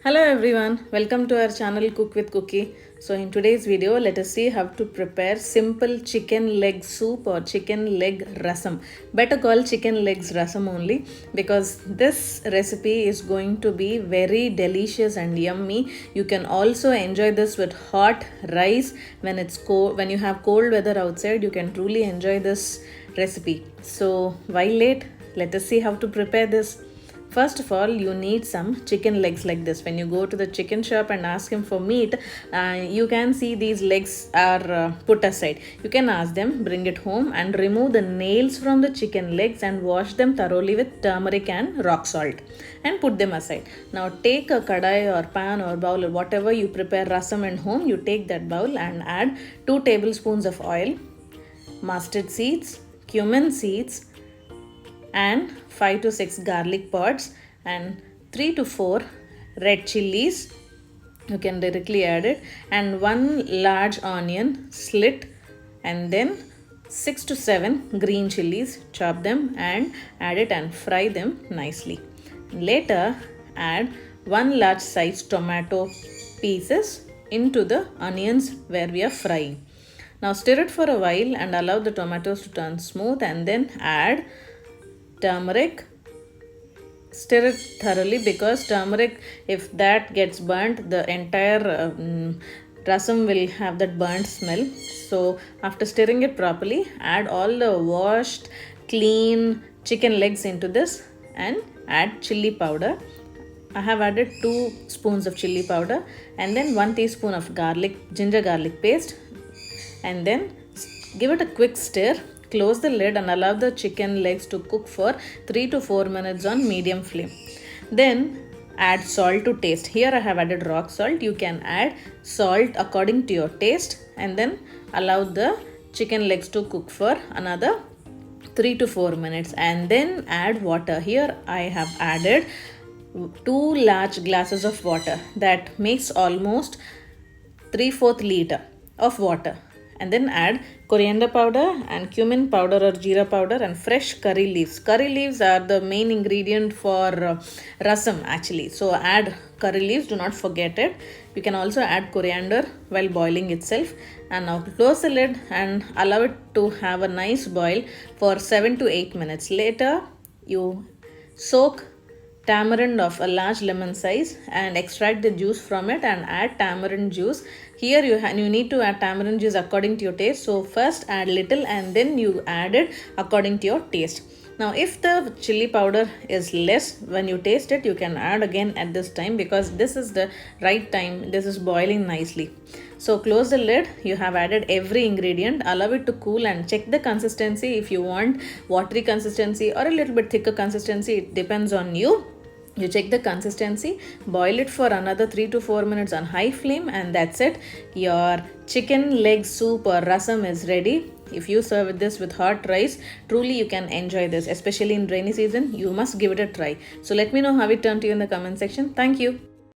Hello everyone, welcome to our channel Cook with Cookie. So in today's video, let us see how to prepare simple chicken leg soup or chicken leg rasam. Better call chicken legs rasam only because this recipe is going to be very delicious and yummy. You can also enjoy this with hot rice when it's cold. When you have cold weather outside, you can truly enjoy this recipe. So why late? Let us see how to prepare this. First of all, you need some chicken legs like this. When you go to the chicken shop and ask him for meat, you can see these legs are put aside. You can ask them, bring it home and remove the nails from the chicken legs and wash them thoroughly with turmeric and rock salt and put them aside. Now take a kadai or pan or bowl or whatever you prepare rasam at home, you take that bowl and add 2 tablespoons of oil, mustard seeds, cumin seeds, and 5 to 6 garlic pods and 3 to 4 red chilies. You can directly add it, and 1 large onion slit, and then 6 to 7 green chilies. Chop them and add it and fry them nicely. Later add 1 large size tomato pieces into the onions where we are frying. Now stir it for a while and allow the tomatoes to turn smooth, and then add turmeric. Stir it thoroughly because turmeric, if that gets burnt, the entire rasam will have that burnt smell. So after stirring it properly, add all the washed clean chicken legs into this and add chili powder. I have added 2 spoons of chili powder and then 1 teaspoon of ginger garlic paste, and then give it a quick stir. Close the lid and allow the chicken legs to cook for 3 to 4 minutes on medium flame. Then add salt to taste. Here I have added rock salt. You can add salt according to your taste, and then allow the chicken legs to cook for another 3 to 4 minutes and then add water. Here I have added 2 large glasses of water. That makes almost 3/4 liter of water. And then add coriander powder and cumin powder or jeera powder and fresh curry leaves. Curry leaves are the main ingredient for rasam actually. So add curry leaves, do not forget it. You can also add coriander while boiling itself. And now close the lid and allow it to have a nice boil for 7 to 8 minutes. Later you soak tamarind of a large lemon size and extract the juice from it and add tamarind juice. Here you need to add tamarind juice according to your taste. So first add little and then you add it according to your taste. Now if the chili powder is less when you taste it, you can add again at this time because this is the right time. This is boiling nicely. So close the lid. You have added every ingredient. Allow it to cool and check the consistency. If you want watery consistency or a little bit thicker consistency, it depends on you. You check the consistency, boil it for another 3 to 4 minutes on high flame, and that's it. Your chicken leg soup or rasam is ready. If you serve this with hot rice, truly you can enjoy this, especially in rainy season. You must give it a try. So let me know how it turned to you in the comment section. Thank you.